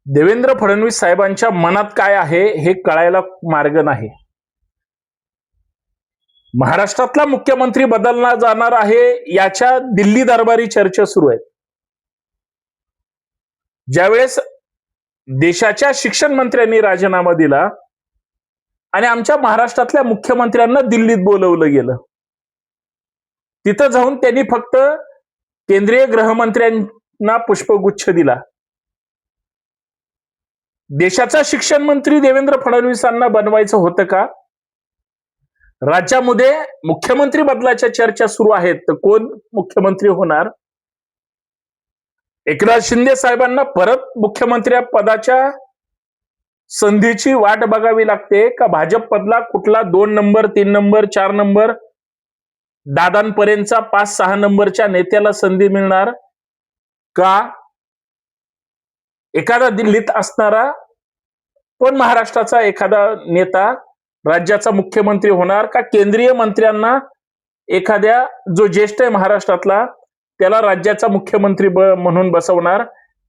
देवेंद्र फडणवीस साहेबांच्या मनात काय आहे हे कळायला मार्ग नाही. महाराष्ट्रातला मुख्यमंत्री बदलला जाणार आहे याच्या दिल्ली दरबारी चर्चा सुरू आहेत. ज्यावेळेस देशाच्या शिक्षण मंत्र्यांनी राजीनामा दिला आणि आमच्या महाराष्ट्रातल्या मुख्यमंत्र्यांना दिल्लीत बोलवलं गेलं, तिथं जाऊन त्यांनी फक्त केंद्रीय गृहमंत्र्यांना पुष्पगुच्छ दिला. देशाचा शिक्षण मंत्री देवेंद्र फडणवीसांना बनवायचं होतं का? राज्यामध्ये मुख्यमंत्री बदलाच्या चर्चा सुरू आहेत, तर कोण मुख्यमंत्री होणार? एकनाथ शिंदे साहेबांना परत मुख्यमंत्री पदाच्या संधीची वाट बघावी लागते का भाजप पदला कुठला 2 नंबर 3 नंबर 4 नंबर दादांपर्यंतचा 5-6 नंबरच्या नेत्याला संधी मिळणार का? एखादा दिल्लीत असणारा पण महाराष्ट्राचा एखादा नेता राज्याचा मुख्यमंत्री होणार का? केंद्रीय मंत्र्यांना एखाद्या जो ज्येष्ठ आहे महाराष्ट्रातला त्याला राज्याचा मुख्यमंत्री म्हणून बसवणार?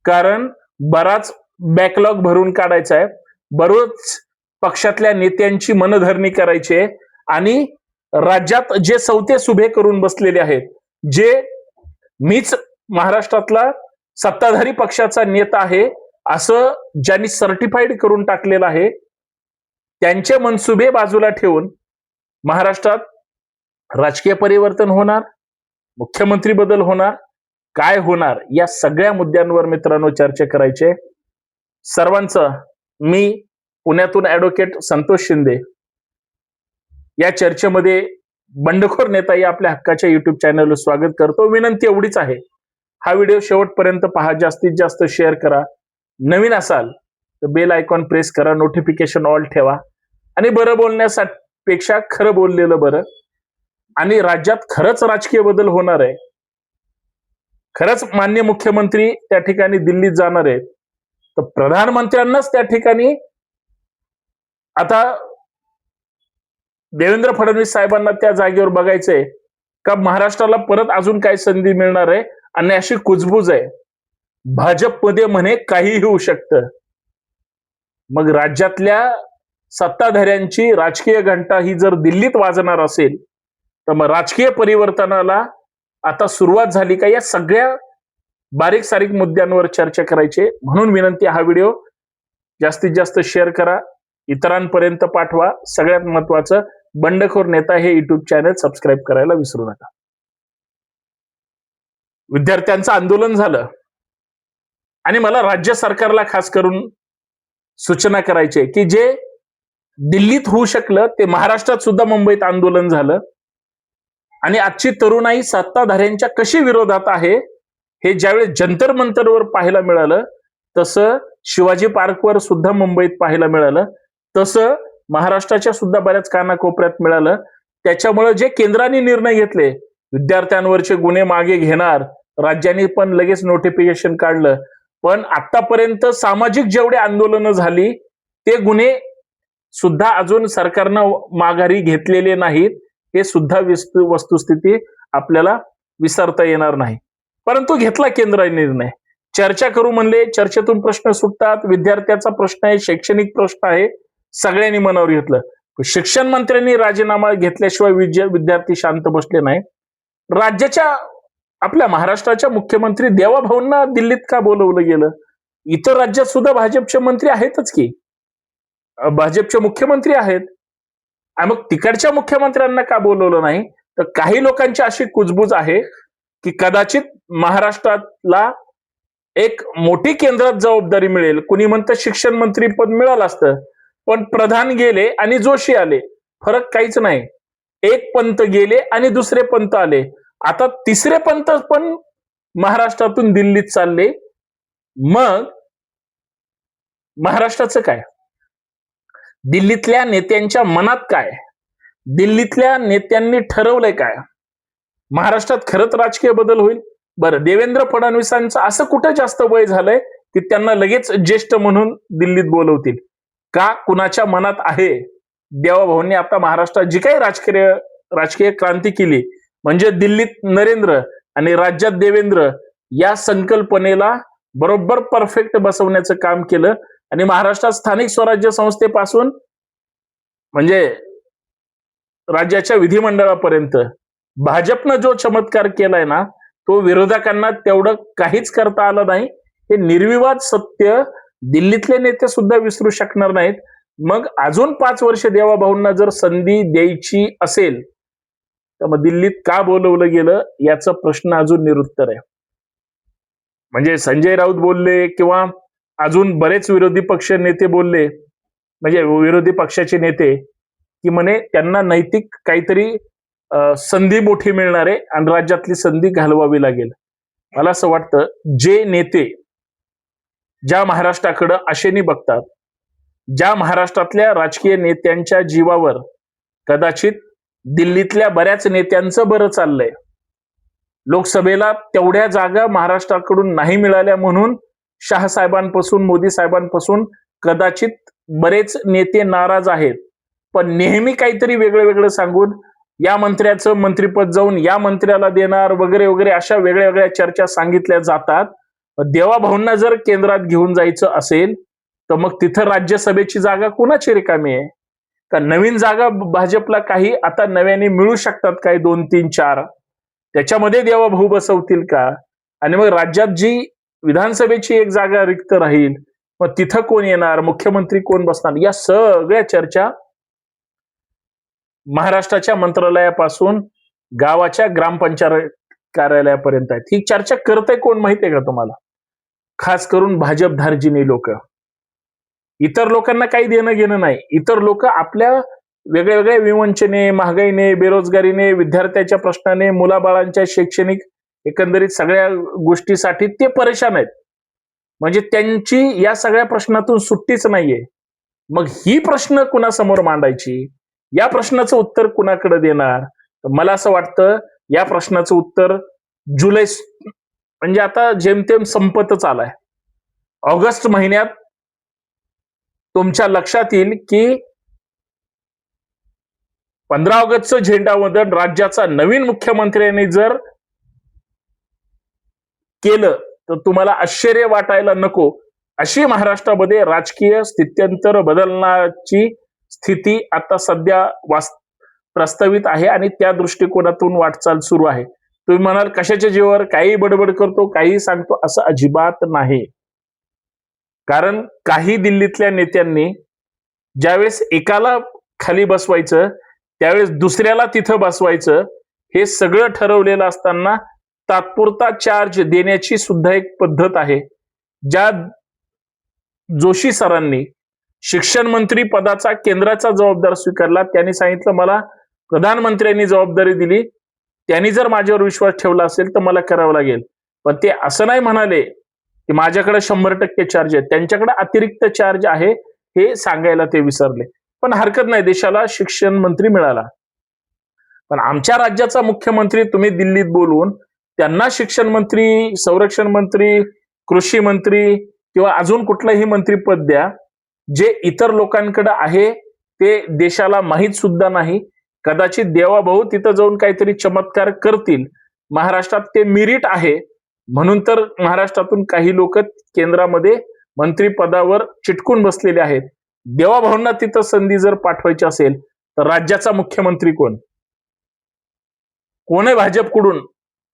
कारण बराच बॅकलॉग भरून काढायचा आहे, बरोच पक्षातल्या नेत्यांची मनधरणी करायची आहे आणि राज्यात जे सवते सुभे करून बसलेले आहेत, जे मीच महाराष्ट्रातला सत्ताधारी पक्षाचा नेता आहे असं ज्यांनी सर्टिफाईड करून टाकलेलं आहे, त्यांचे मनसुबे बाजूला ठेवून महाराष्ट्रात राजकीय परिवर्तन होणार, मुख्यमंत्री बदल होणार, काय होणार या सगळ्या मुद्द्यांवर मित्रांनो चर्चा करायचे. सर्वांचं मी पुण्यातून ऍडव्होकेट संतोष शिंदे या चर्चेमध्ये बंडखोर नेता या आपल्या हक्काच्या युट्यूब चॅनलवर स्वागत करतो. विनंती एवढीच आहे, हा व्हिडिओ शेवटपर्यंत पहा, जास्तीत जास्त शेअर करा, नवीन असाल तर बेल आयकॉन प्रेस करा, नोटिफिकेशन ऑल ठेवा आणि बरं बोलण्यापेक्षा खरं बोललेलं बरं. आणि राज्यात खरंच राजकीय बदल होणार आहे, खरंच माननीय मुख्यमंत्री त्या ठिकाणी दिल्लीत जाणार आहेत, तर प्रधानमंत्र्यांनाच त्या ठिकाणी आता देवेंद्र फडणवीस साहेबांना त्या जागेवर बघायचंय का महाराष्ट्राला परत अजून काय संधी मिळणार आहे? आणि अशी कुजबूज आहे, भाजपमध्ये म्हणे काहीही होऊ शकतं. मग राज्यातल्या सत्ताधाऱ्यांची राजकीय घंटा ही जर दिल्लीत वाजणार असेल तर मग राजकीय परिवर्तनाला आता सुरुवात झाली का? या सगळ्या बारीक सारीक मुद्द्यांवर चर्चा करायची. म्हणून विनंती, हा व्हिडिओ जास्तीत जास्त शेअर करा, इतरांपर्यंत पाठवा. सगळ्यात महत्वाचं, बंडखोर नेता हे युट्यूब चॅनल सबस्क्राईब करायला विसरू नका. विद्यार्थ्यांचं आंदोलन झालं आणि मला राज्य सरकारला खास करून सूचना करायची की जे दिल्लीत होऊ शकलं ते महाराष्ट्रात सुद्धा मुंबईत आंदोलन झालं आणि आजची तरुणाई सत्ताधाऱ्यांच्या कशी विरोधात आहे हे ज्यावेळेस जंतर मंतरवर पाहायला मिळालं, तसं शिवाजी पार्कवर सुद्धा मुंबईत पाहायला मिळालं, तसं महाराष्ट्राच्या सुद्धा बऱ्याच कानाकोपऱ्यात मिळालं. त्याच्यामुळे जे केंद्राने निर्णय घेतले, विद्यार्थ्यांवरचे गुन्हे मागे घेणार, राज्यांनी पण लगेच नोटिफिकेशन काढलं, पण आतापर्यंत सामाजिक जेवढे आंदोलनं झाली ते गुन्हे सुद्धा अजून सरकारनं माघारी घेतलेले नाहीत. हे सुद्धा वस्तुस्थिती आपल्याला विसरता येणार नाही. परंतु घेतला केंद्राने निर्णय. चर्चा करू म्हणले, चर्चेतून प्रश्न सुटतात. विद्यार्थ्याचा प्रश्न आहे, शैक्षणिक प्रश्न आहे, सगळ्यांनी मनावर घेतलं. शिक्षण मंत्र्यांनी राजीनामा घेतल्याशिवाय विद्यार्थी शांत बसले नाही. राज्याच्या आपल्या महाराष्ट्राच्या मुख्यमंत्री देवाभाऊंना दिल्लीत का बोलवलं गेलं? इतर राज्यात सुद्धा भाजपचे मंत्री आहेतच की, भाजपचे मुख्यमंत्री आहेत, मग तिकडच्या मुख्यमंत्र्यांना का बोलवलं नाही? तर काही लोकांची अशी कुजबूज आहे की कदाचित महाराष्ट्राला एक मोठी केंद्रात जबाबदारी मिळेल. कुणी म्हणतं शिक्षण मंत्री पद मिळालं असतं, पण प्रधान गेले आणि जोशी आले, फरक काहीच नाही. एक पंत गेले आणि दुसरे पंत आले, आता तिसरे पंत पण महाराष्ट्रातून दिल्लीत चालले. मग महाराष्ट्राचं काय? दिल्लीतल्या नेत्यांच्या मनात काय? दिल्लीतल्या नेत्यांनी ठरवलंय काय? महाराष्ट्रात खरंच राजकीय बदल होईल? बरं, देवेंद्र फडणवीसांचं असं कुठं जास्त वय झालंय की त्यांना लगेच ज्येष्ठ म्हणून दिल्लीत बोलवतील का? कुणाच्या मनात आहे? देवाभाऊंनी आता महाराष्ट्रात जी काही राजकीय क्रांती केली, म्हणजे दिल्लीत नरेंद्र आणि राज्यात देवेंद्र या संकल्पनेला बरोबर परफेक्ट बसवण्याचं काम केलं आणि महाराष्ट्रात स्थानिक स्वराज्य संस्थेपासून म्हणजे राज्याच्या विधिमंडळापर्यंत भाजपनं जो चमत्कार केलाय ना, तो विरोधकांना तेवढं काहीच करता आलं नाही. हे निर्विवाद सत्य दिल्लीतले नेते सुद्धा विसरू शकणार नाहीत. मग अजून 5 वर्ष देवाभाऊंना जर संधी द्यायची असेल तर मग दिल्लीत का बोलवलं गेलं याचा प्रश्न अजून निरुत्तर आहे. म्हणजे संजय राऊत बोलले किंवा अजून बरेच विरोधी पक्ष नेते बोलले, म्हणजे विरोधी पक्षाचे नेते, की म्हणे त्यांना नैतिक काहीतरी संधी मोठी मिळणार आहे आणि राज्यातली संधी घालवावी लागेल. मला असं वाटतं जे नेते ज्या महाराष्ट्राकडे आशेने बघतात, ज्या महाराष्ट्रातल्या राजकीय नेत्यांच्या जीवावर कदाचित दिल्लीतल्या बऱ्याच नेत्यांचं बरं चाललंय, लोकसभेला तेवढ्या जागा महाराष्ट्राकडून नाही मिळाल्या म्हणून शाह साहेबांपासून मोदी साहेबांपासून कदाचित बरेच नेते नाराज आहेत. पण नेहमी काहीतरी वेगळं वेगळं सांगून या मंत्र्याचं मंत्रिपद जाऊन या मंत्र्याला देणार वगैरे वगैरे अशा वेगळ्या वेगळ्या चर्चा सांगितल्या जातात. देवाभाऊंना जर केंद्रात घेऊन जायचं असेल तर मग तिथं राज्यसभेची जागा कुणाची रिकामी आहे? का नवीन जागा भाजपला काही आता नव्याने मिळू शकतात काय 2, 3, 4 त्याच्यामध्ये देवाभाऊ बसवतील का? आणि मग राज्यात जी विधानसभेची एक जागा रिक्त राहील मग तिथं कोण येणार, मुख्यमंत्री कोण बसणार, या सगळ्या चर्चा महाराष्ट्राच्या मंत्रालयापासून गावाच्या ग्रामपंचायत कार्यालयापर्यंत आहेत. ही चर्चा करतंय कोण माहितीये का तुम्हाला? खास करून भाजप धार्जिणी लोक. इतर लोकांना काही देणं घेणं नाही. इतर लोक आपल्या वेगळ्या वेगळ्या विवंचने, महागाईने, बेरोजगारीने, विद्यार्थ्याच्या प्रश्नाने, मुलाबाळांच्या शैक्षणिक एकंदरीत सगळ्या गोष्टीसाठी ते परेशान आहेत. म्हणजे त्यांची या सगळ्या प्रश्नातून सुट्टीच नाहीये. मग ही प्रश्न कुणासमोर मांडायची, या प्रश्नाचं उत्तर कुणाकडे देणार? मला असं वाटतं या प्रश्नाचं उत्तर जुलै म्हणजे आता जेमतेम संपतच आलाय. ऑगस्ट महिन्यात तुमच्या लक्षात येईल की 15 ऑगस्टचं झेंडावंदन राज्याचा नवीन मुख्यमंत्र्यांनी जर केलं तर तुम्हाला आश्चर्य वाटायला नको. अशी महाराष्ट्रामध्ये राजकीय स्थित्यंतर बदलण्याची स्थिती आता सध्या प्रस्तावित आहे आणि त्या दृष्टिकोनातून वाटचाल सुरू आहे. तुम्ही म्हणाल कशाच्या जीवावर काही बडबड करतो, काही सांगतो, असं अजिबात नाही. कारण काही दिल्लीतल्या नेत्यांनी ज्यावेळेस एकाला खाली बसवायचं त्यावेळेस दुसऱ्याला तिथं बसवायचं हे सगळं ठरवलेलं असताना तात्पुरता चार्ज देण्याची सुद्धा एक पद्धत आहे. ज्या जोशी सरांनी शिक्षण मंत्री पदाचा केंद्राचा जबाबदार स्वीकारला, त्यांनी सांगितलं मला प्रधानमंत्र्यांनी जबाबदारी दिली, त्यांनी जर माझ्यावर विश्वास ठेवला असेल तर मला करावं लागेल. पण ते असं नाही म्हणाले की माझ्याकडे 100% चार्ज आहे, त्यांच्याकडे अतिरिक्त चार्ज आहे हे सांगायला ते विसरले. पण हरकत नाही, देशाला शिक्षण मंत्री मिळाला. पण आमच्या राज्याचा मुख्यमंत्री तुम्ही दिल्लीत बोलून त्यांना शिक्षण मंत्री, संरक्षण मंत्री, कृषी मंत्री किंवा अजून कुठलंही मंत्रीपद द्या जे इतर लोकांकडे आहे ते देशाला माहीत सुद्धा नाही. कदाचित देवाभाऊ तिथं जाऊन काहीतरी चमत्कार करतील. महाराष्ट्रात ते मेरिट आहे म्हणून तर महाराष्ट्रातून काही लोक केंद्रामध्ये मंत्रिपदावर चिटकून बसलेले आहेत. देवाभाऊंना तिथं संधी जर पाठवायची असेल तर राज्याचा मुख्यमंत्री कोण आहे भाजपकडून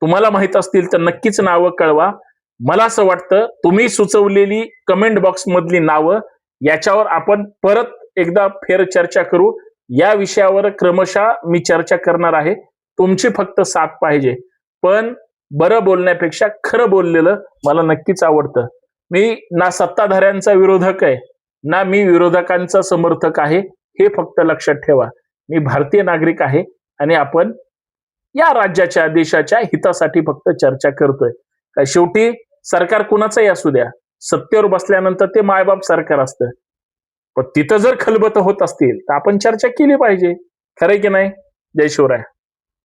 तुम्हाला माहित असतील तर नक्कीच नावं कळवा. मला असं वाटतं तुम्ही सुचवलेली कमेंट बॉक्स मधली नावं याच्यावर आपण परत एकदा फेर चर्चा करू. या विषयावर क्रमशः मी चर्चा करणार आहे. तुमची फक्त साथ पाहिजे. पण बरं बोलण्यापेक्षा खरं बोललेलं मला नक्कीच आवडतं. मी ना सत्ताधाऱ्यांचा विरोधक आहे ना मी विरोधकांचा समर्थक आहे, हे फक्त लक्षात ठेवा. मी भारतीय नागरिक आहे आणि आपण या राज्याच्या देशाच्या हितासाठी फक्त चर्चा करतोय. काय शेवटी सरकार कुणाचंही असू द्या, सत्तेवर बसल्यानंतर ते मायबाप सरकार असतं. पण तिथं जर खलबत होत असतील तर आपण चर्चा केली पाहिजे. खरंय की नाही? जय शिवराय.